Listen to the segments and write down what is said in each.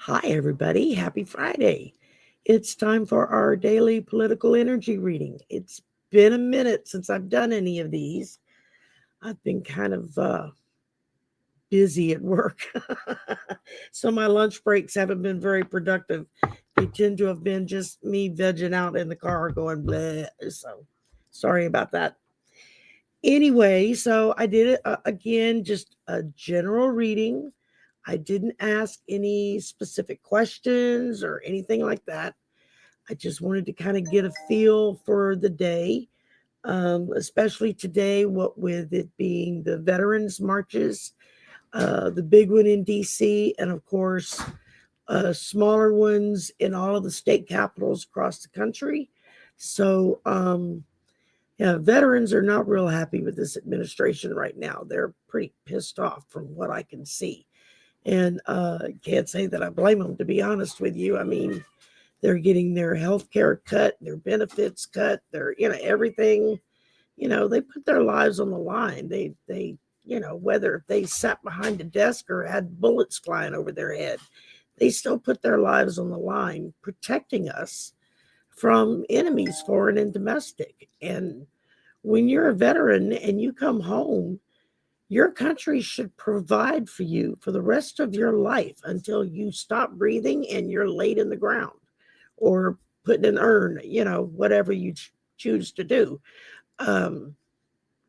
Hi, everybody. Happy Friday. It's time for our daily political energy reading. It's been a minute since I've done any of these. I've been kind of busy at work. So my lunch breaks haven't been very productive. They tend to have been just me vegging out in the car going bleh. So sorry about that. Anyway, so I did it again, just a general reading. I didn't ask any specific questions or anything like that. I just wanted to kind of get a feel for the day, especially today, what with it being the Veterans Marches, the big one in DC, and of course, smaller ones in all of the state capitals across the country. So, yeah, veterans are not real happy with this administration right now. They're pretty pissed off from what I can see. And can't say that I blame them, to be honest with you. I mean, they're getting their health care cut, their benefits cut, their, everything. They put their lives on the line. Whether they sat behind a desk or had bullets flying over their head, they still put their lives on the line protecting us from enemies, foreign and domestic. And when you're a veteran and you come home, your country should provide for you for the rest of your life until you stop breathing and you're laid in the ground or put in an urn, whatever you choose to do. Um,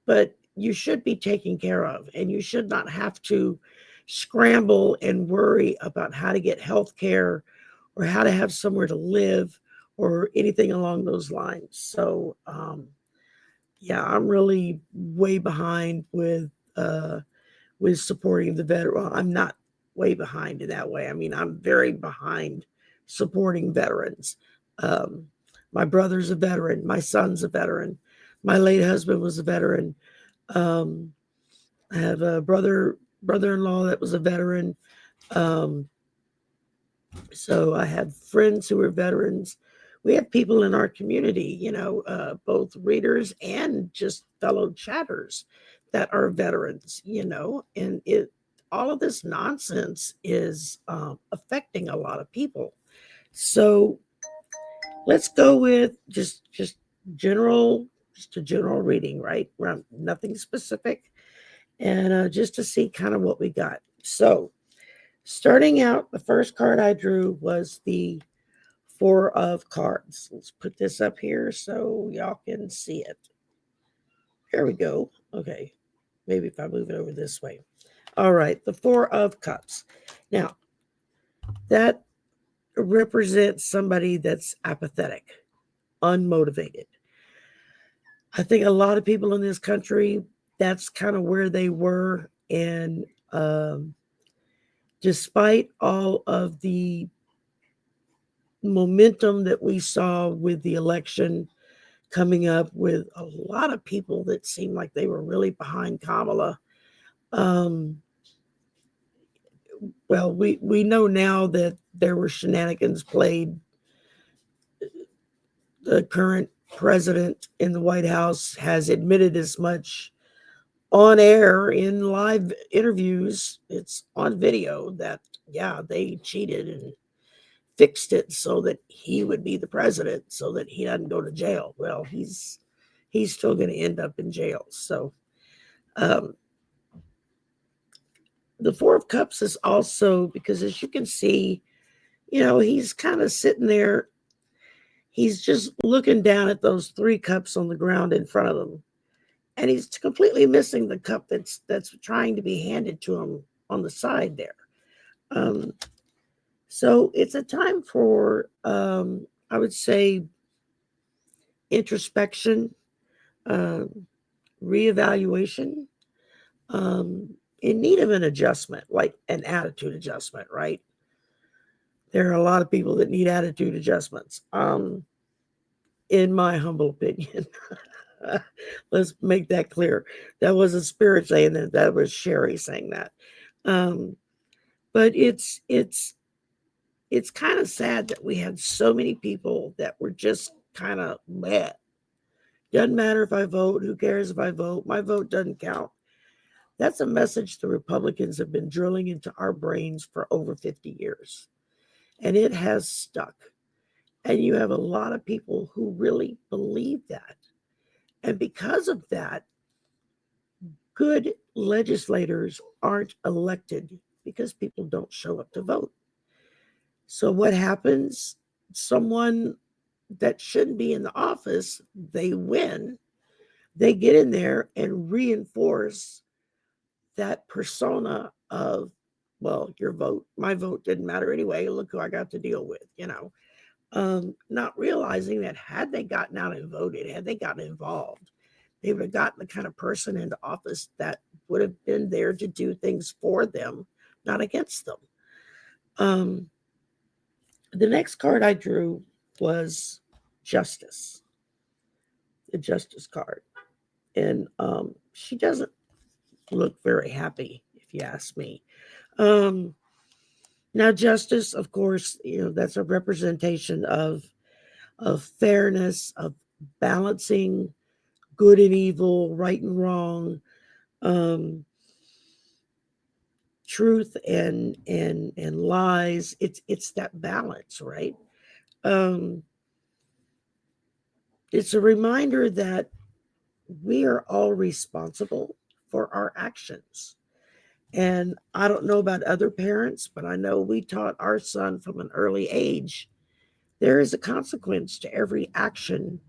but you should be taken care of, and you should not have to scramble and worry about how to get health care or how to have somewhere to live or anything along those lines. So, yeah, I'm really way behind with supporting the veteran. Well, I'm not way behind in that way. I mean, I'm very behind supporting veterans. Um, my brother's a veteran. My son's a veteran. My late husband was a veteran. Um, I have a brother-in-law that was a veteran. Um, so I have friends who are veterans. We have people in our community, both readers and just fellow chatters that are veterans, and all of this nonsense is affecting a lot of people. So let's go with just general, just a general reading, right? Nothing specific, and just to see kind of what we got. So starting out, the first card I drew was the Four of Cards. Let's put this up here so y'all can see it. There we go. Okay. Maybe if I move it over this way. All right. The Four of Cups. Now, that represents somebody that's apathetic, unmotivated. I think a lot of people in this country, that's kind of where they were. And despite all of the momentum that we saw with the election coming up, with a lot of people that seemed like they were really behind Kamala. Um, well, we know now that there were shenanigans played. The current president in the White House has admitted as much on air in live interviews. It's on video that, yeah, they cheated and fixed it so that he would be the president so that he doesn't go to jail. Well, he's still going to end up in jail. So um, the Four of Cups is also, because as you can see, he's kind of sitting there. He's just looking down at those three cups on the ground in front of him, and he's completely missing the cup that's trying to be handed to him on the side there. Um, so it's a time for, I would say, introspection, um, reevaluation, in need of an adjustment, like an attitude adjustment, right? There are a lot of people that need attitude adjustments, in my humble opinion. Let's make that clear. That wasn't Spirit saying that. That was Sherry saying that. Um, but it's kind of sad that we had so many people that were just kind of meh. Doesn't matter if I vote. Who cares if I vote? My vote doesn't count. That's a message the Republicans have been drilling into our brains for over 50 years. and it has stuck. And you have a lot of people who really believe that. And because of that, good legislators aren't elected because people don't show up to vote. So what happens? Someone that shouldn't be in the office, they win. They get in there and reinforce that persona of, well, your vote, my vote didn't matter anyway. Look who I got to deal with, not realizing that had they gotten out and voted, had they gotten involved, they would have gotten the kind of person into office that would have been there to do things for them, not against them. The next card I drew was Justice, the Justice card. And she doesn't look very happy, if you ask me. Now, justice, of course, that's a representation of fairness, of balancing good and evil, right and wrong, truth and lies. It's that balance, right? It's a reminder that we are all responsible for our actions. And I don't know about other parents, but I know we taught our son from an early age there is a consequence to every action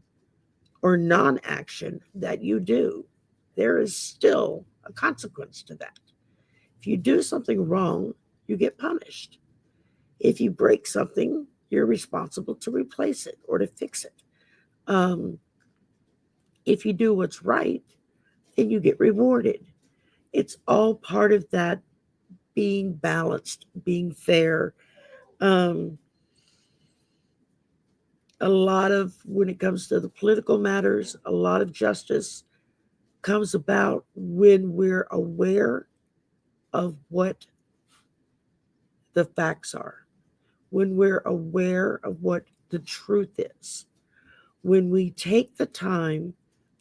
or non action that you do. There is still a consequence to that. If you do something wrong, you get punished. If you break something, you're responsible to replace it or to fix it. Um, if you do what's right, then you get rewarded. It's all part of that being balanced, being fair. Um, a lot of, when it comes to the political matters, a lot of justice comes about when we're aware of what the facts are, when we're aware of what the truth is, when we take the time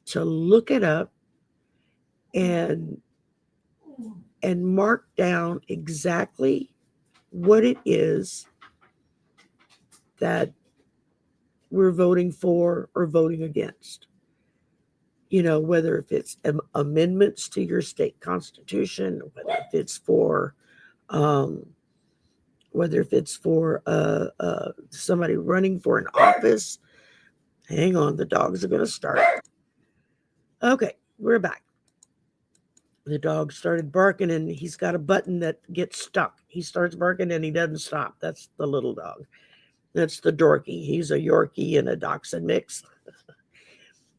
to look it up and mark down exactly what it is that we're voting for or voting against. Whether if it's amendments to your state constitution, um, whether if it's for somebody running for an office. Hang on, the dogs are going to start. Okay, we're back. The dog started barking, and he's got a button that gets stuck. He starts barking, and he doesn't stop. That's the little dog. That's the Dorky. He's a Yorkie and a Dachshund mix.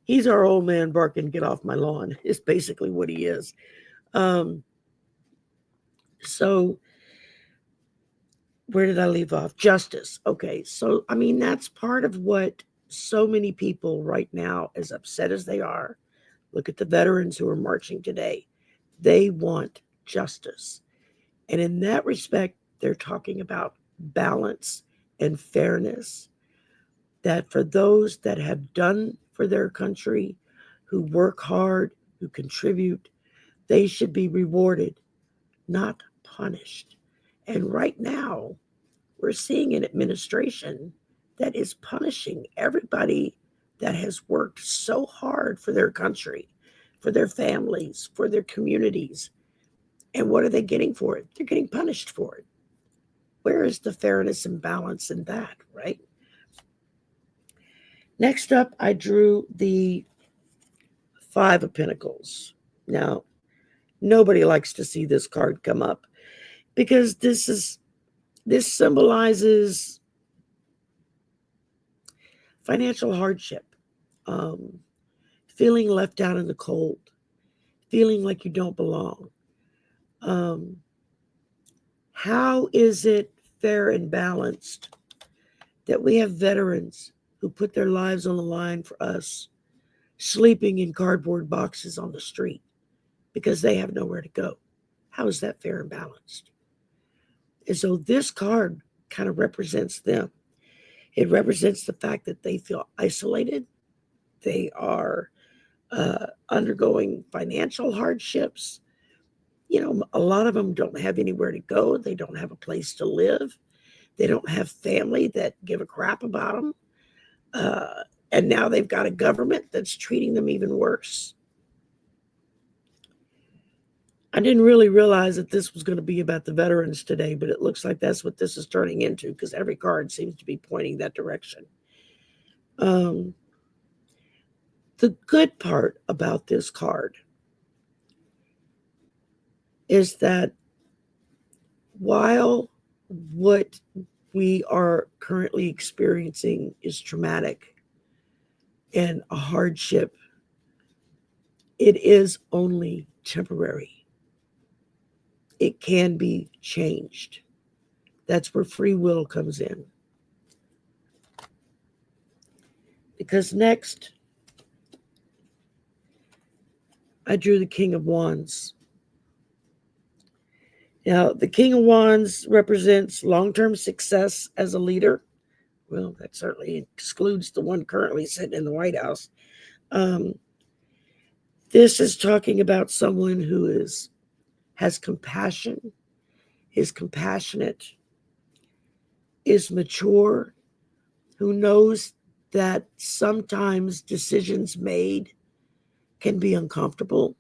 He's our old man barking, get off my lawn, is basically what he is. So where did I leave off? Justice. Okay, so, that's part of what so many people right now, as upset as they are, look at the veterans who are marching today. They want justice. And in that respect, they're talking about balance and fairness. That for those that have done for their country, who work hard, who contribute, they should be rewarded, not punished. And right now, we're seeing an administration that is punishing everybody that has worked so hard for their country, for their families, for their communities. And what are they getting for it? They're getting punished for it. Where is the fairness and balance in that, right? Next up, I drew the Five of Pentacles. Now, nobody likes to see this card come up because this symbolizes financial hardship, feeling left out in the cold, feeling like you don't belong. How is it fair and balanced that we have veterans who put their lives on the line for us, sleeping in cardboard boxes on the street because they have nowhere to go? How is that fair and balanced? And so this card kind of represents them. It represents the fact that they feel isolated. They are undergoing financial hardships. A lot of them don't have anywhere to go. They don't have a place to live. They don't have family that give a crap about them. And now they've got a government that's treating them even worse. I didn't really realize that this was going to be about the veterans today, but it looks like that's what this is turning into because every card seems to be pointing that direction. The good part about this card is that while what we are currently experiencing is traumatic and a hardship, it is only temporary. It can be changed. That's where free will comes in. Because next, I drew the King of Wands. Now, the King of Wands represents long-term success as a leader. Well, that certainly excludes the one currently sitting in the White House. This is talking about someone who has compassion, is compassionate, is mature, who knows that sometimes decisions made can be uncomfortable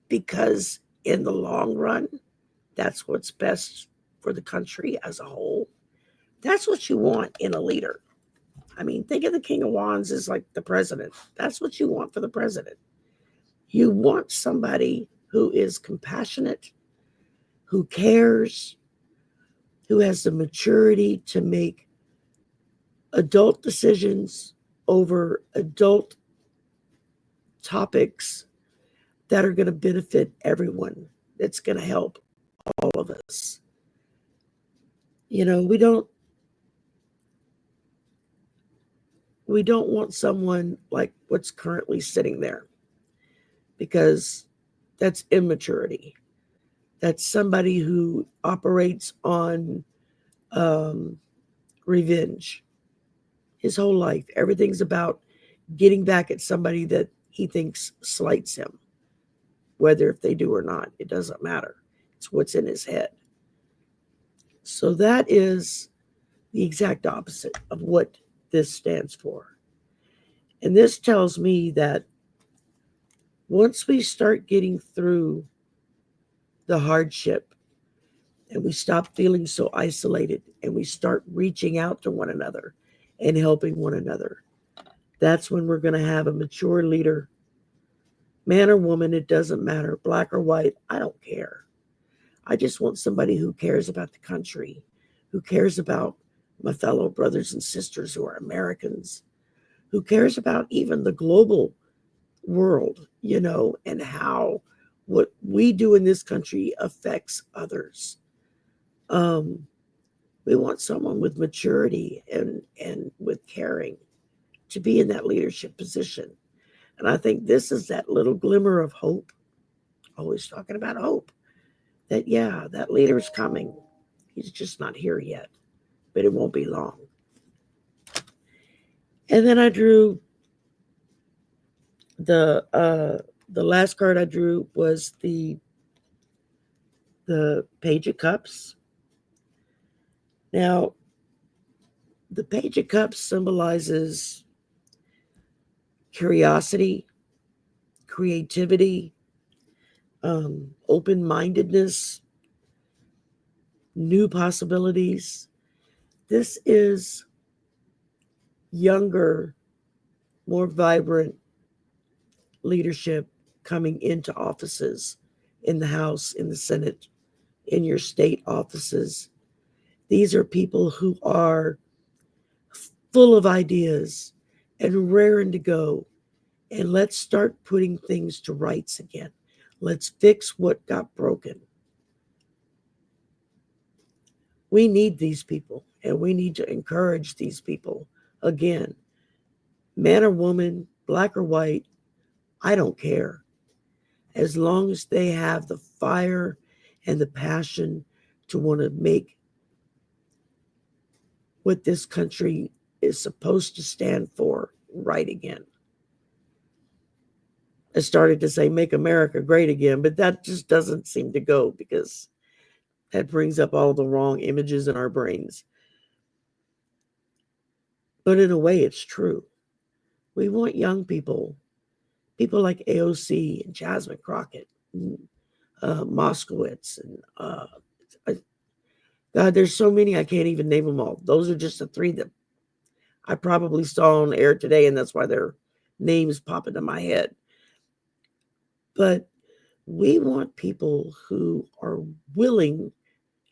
because in the long run, that's what's best for the country as a whole. That's what you want in a leader. I mean, think of the King of Wands as like the president. That's what you want for the president. You want somebody who is compassionate, who cares, who has the maturity to make adult decisions over adult topics that are going to benefit everyone, that's going to help all of us. You know, we don't want someone like what's currently sitting there, because that's immaturity. That's somebody who operates on revenge. His whole life, everything's about getting back at somebody that he thinks slights him. Whether if they do or not, it doesn't matter. It's what's in his head. So that is the exact opposite of what this stands for. And this tells me that once we start getting through the hardship and we stop feeling so isolated and we start reaching out to one another and helping one another, that's when we're going to have a mature leader. Man or woman, it doesn't matter. Black or white, I don't care. I just want somebody who cares about the country, who cares about my fellow brothers and sisters who are Americans, who cares about even the global world, you know, and how what we do in this country affects others. We want someone with maturity and with caring to be in that leadership position. And I think this is that little glimmer of hope, always talking about hope, that, yeah, that leader's coming. He's just not here yet, but it won't be long. And then I drew the last card I drew was the Page of Cups. Now, the Page of Cups symbolizes curiosity, creativity, open-mindedness, new possibilities. This is younger, more vibrant leadership coming into offices in the House, in the Senate, in your state offices. These are people who are full of ideas and raring to go. And let's start putting things to rights again. Let's fix what got broken. We need these people, and we need to encourage these people. Again, man or woman, black or white, I don't care. As long as they have the fire and the passion to want to make what this country is supposed to stand for right again. I started to say make America great again, but that just doesn't seem to go because that brings up all the wrong images in our brains. But in a way, it's true. We want young people like AOC and Jasmine Crockett, and, Moskowitz, and God, there's so many I can't even name them all. Those are just the three that I probably saw on air today, and that's why their names pop into my head. But we want people who are willing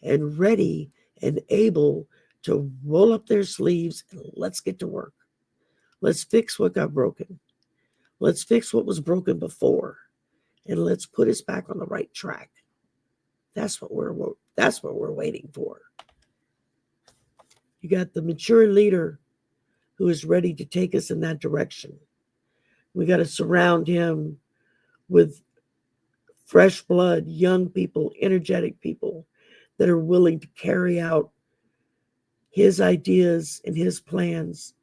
and ready and able to roll up their sleeves and let's get to work. Let's fix what got broken. Let's fix what was broken before, and let's put us back on the right track. That's what we're waiting for. You got the mature leader who is ready to take us in that direction. We got to surround him with fresh blood, young people, energetic people that are willing to carry out his ideas and his plans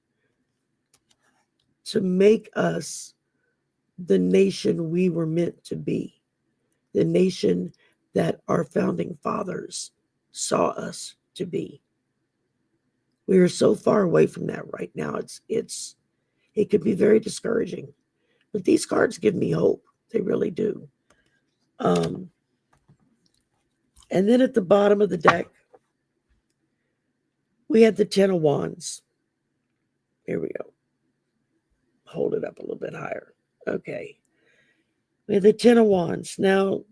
to make us the nation we were meant to be, the nation that our founding fathers saw us to be. We are so far away from that right now. It could be very discouraging, but these cards give me hope. They really do. And then at the bottom of the deck, we had the Ten of Wands. Here we go. Hold it up a little bit higher. Okay. We have the Ten of Wands. Now,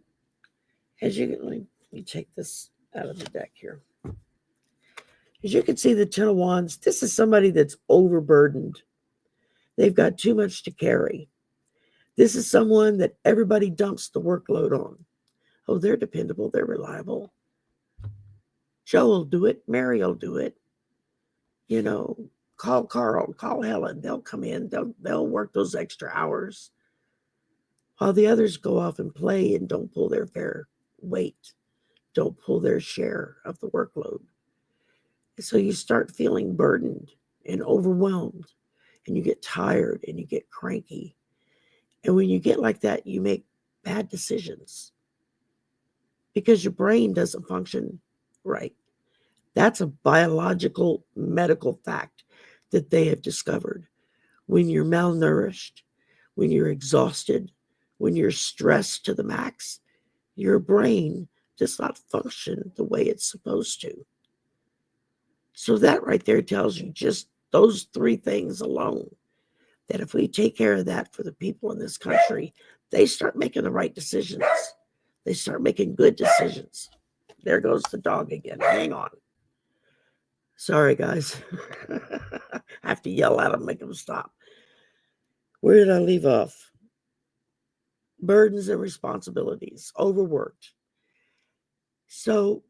as you can, let me take this out of the deck here. As you can see, the Ten of Wands, this is somebody that's overburdened. They've got too much to carry. This is someone that everybody dumps the workload on. Oh, they're dependable. They're reliable. Joe will do it. Mary will do it. You know, call Carl, call Helen. They'll come in. They'll work those extra hours, while the others go off and play and don't pull their fair weight, don't pull their share of the workload. So you start feeling burdened and overwhelmed, and you get tired and you get cranky. And when you get like that, you make bad decisions because your brain doesn't function right. That's a biological, medical fact that they have discovered. When you're malnourished, when you're exhausted, when you're stressed to the max, your brain does not function the way it's supposed to. So that right there tells you just those three things alone, that if we take care of that for the people in this country, they start making the right decisions. They start making good decisions. There goes the dog again. Hang on. Sorry, guys. I have to yell at him, make him stop. Where did I leave off? Burdens and responsibilities, overworked. So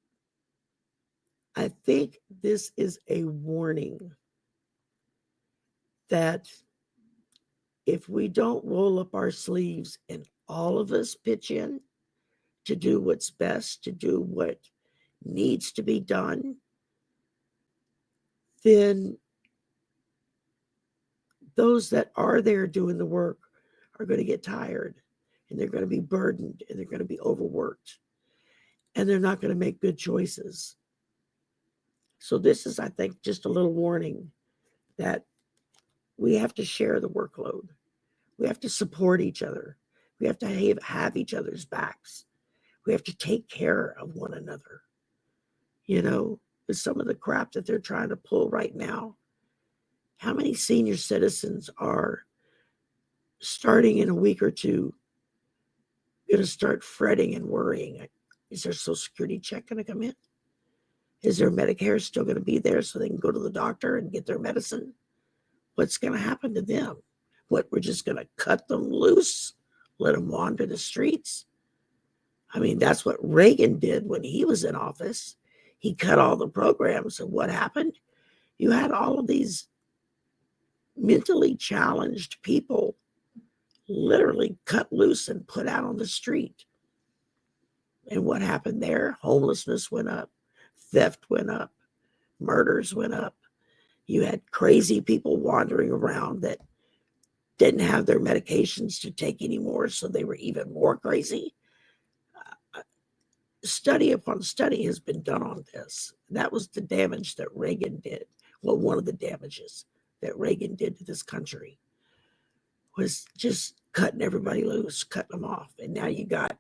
I think this is a warning that if we don't roll up our sleeves and all of us pitch in to do what's best, to do what needs to be done, then those that are there doing the work are going to get tired, and they're going to be burdened, and they're going to be overworked, and they're not going to make good choices. So this is, I think, just a little warning that we have to share the workload. We have to support each other. We have to have each other's backs. We have to take care of one another. You know, with some of the crap that they're trying to pull right now, how many senior citizens are starting in a week or two going to start fretting and worrying? Is their Social Security check going to come in? Is their Medicare still going to be there so they can go to the doctor and get their medicine? What's going to happen to them? What, we're just going to cut them loose, let them wander the streets? I mean, that's what Reagan did when he was in office. He cut all the programs, and what happened? You had all of these mentally challenged people literally cut loose and put out on the street. And what happened there? Homelessness went up, theft went up, murders went up. You had crazy people wandering around that didn't have their medications to take anymore, so they were even more crazy. Study upon study has been done on this. That was the damage that Reagan did. Well, one of the damages that Reagan did to this country was just cutting everybody loose, cutting them off. And now you got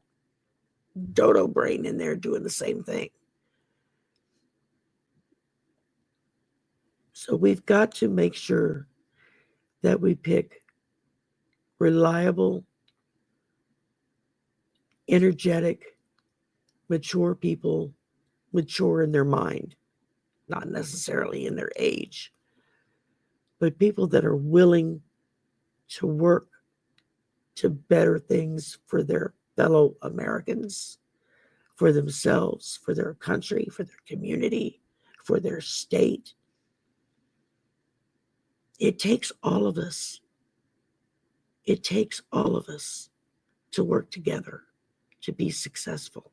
dodo brain in there doing the same thing. So we've got to make sure that we pick reliable, energetic, mature people, mature in their mind, not necessarily in their age, but people that are willing to work to better things for their fellow Americans, for themselves, for their country, for their community, for their state. It takes all of us. It takes all of us to work together to be successful.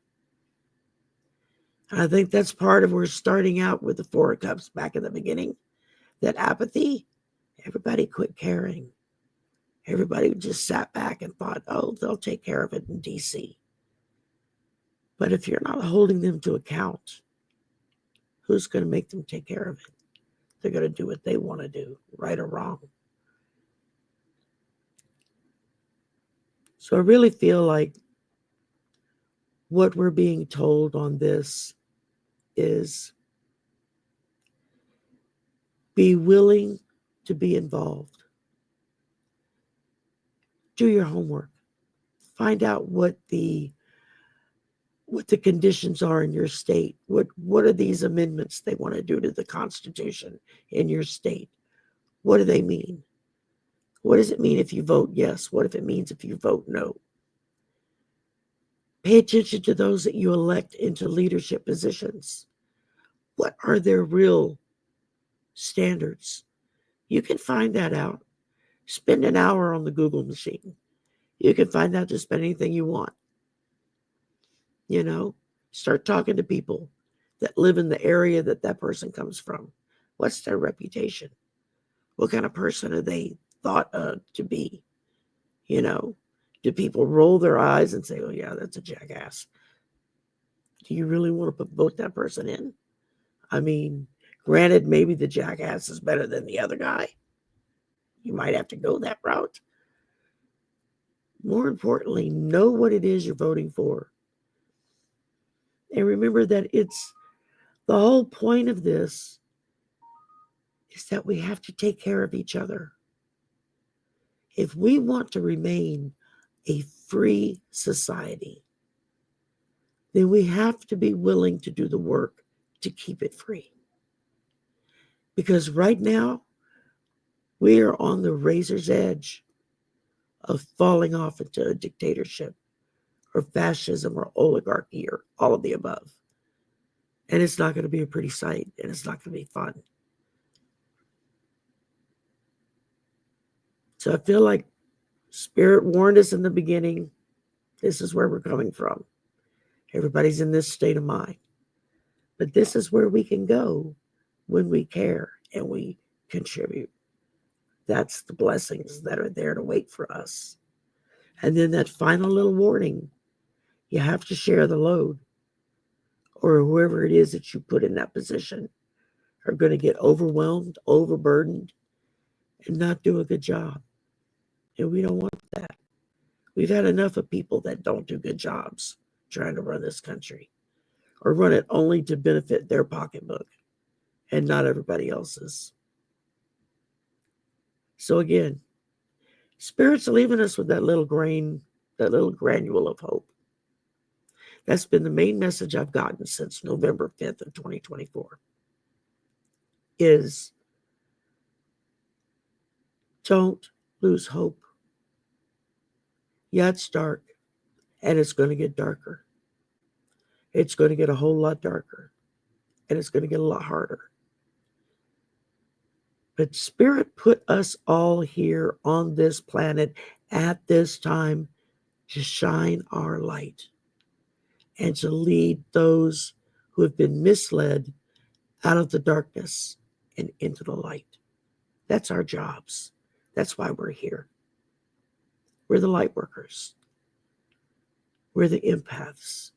And I think that's part of where starting out with the Four of Cups back in the beginning, that apathy, everybody quit caring. Everybody just sat back and thought, oh, they'll take care of it in D.C. But if you're not holding them to account, who's going to make them take care of it? They're going to do what they want to do, right or wrong. So I really feel like what we're being told on this is be willing to be involved. Do your homework. Find out what the conditions are in your state. What are these amendments they want to do to the Constitution in your state? What do they mean? What does it mean if you vote yes? What if it means if you vote no? Pay attention to those that you elect into leadership positions. What are their real standards? You can find that out. Spend an hour on the Google machine. You can find out just about anything you want. Start talking to people that live in the area that person comes from. What's their reputation? What kind of person are they thought of to be? Do people roll their eyes and say, oh yeah, that's a jackass? Do you really want to vote that person in? I mean, granted, maybe the jackass is better than the other guy. You might have to go that route. More importantly, know what it is you're voting for. And remember that it's the whole point of this is that we have to take care of each other. If we want to remain a free society, then we have to be willing to do the work to keep it free. Because right now, we are on the razor's edge of falling off into a dictatorship or fascism or oligarchy or all of the above. And it's not going to be a pretty sight, and it's not going to be fun. So I feel like Spirit warned us in the beginning, this is where we're coming from. Everybody's in this state of mind. But this is where we can go when we care and we contribute. That's the blessings that are there to wait for us. And then that final little warning, you have to share the load, or whoever it is that you put in that position are going to get overwhelmed, overburdened, and not do a good job. And we don't want that. We've had enough of people that don't do good jobs trying to run this country, or run it only to benefit their pocketbook and not everybody else's. So again, Spirit's leaving us with that little grain, that little granule of hope. That's been the main message I've gotten since November 5th of 2024 is don't lose hope. Yeah, it's dark, and it's going to get darker. It's going to get a whole lot darker, and it's going to get a lot harder. But Spirit put us all here on this planet at this time to shine our light and to lead those who have been misled out of the darkness and into the light. That's our jobs. That's why we're here. We're the light workers. We're the empaths.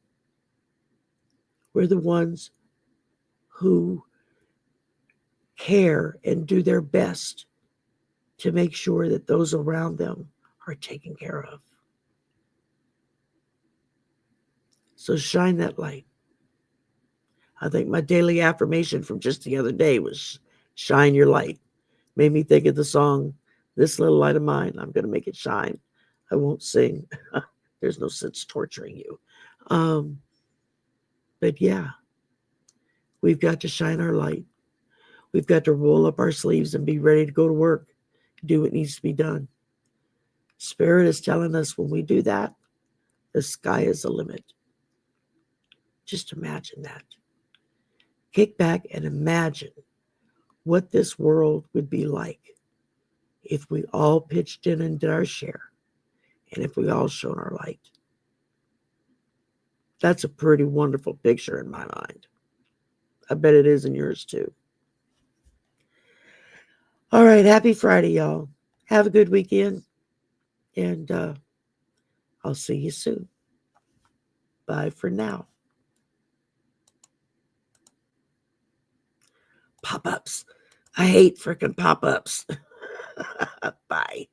We're the ones who care and do their best to make sure that those around them are taken care of. So shine that light. I think my daily affirmation from just the other day was shine your light. Made me think of the song, This Little Light of Mine, I'm going to make it shine. I won't sing. There's no sense torturing you. But yeah, we've got to shine our light. We've got to roll up our sleeves and be ready to go to work, do what needs to be done. Spirit is telling us when we do that, the sky is the limit. Just imagine that. Kick back and imagine what this world would be like if we all pitched in and did our share, and if we all shone our light. That's a pretty wonderful picture in my mind. I bet it is in yours too. All right, happy Friday, y'all. Have a good weekend, and I'll see you soon. Bye for now. Pop-ups. I hate freaking pop-ups. Bye.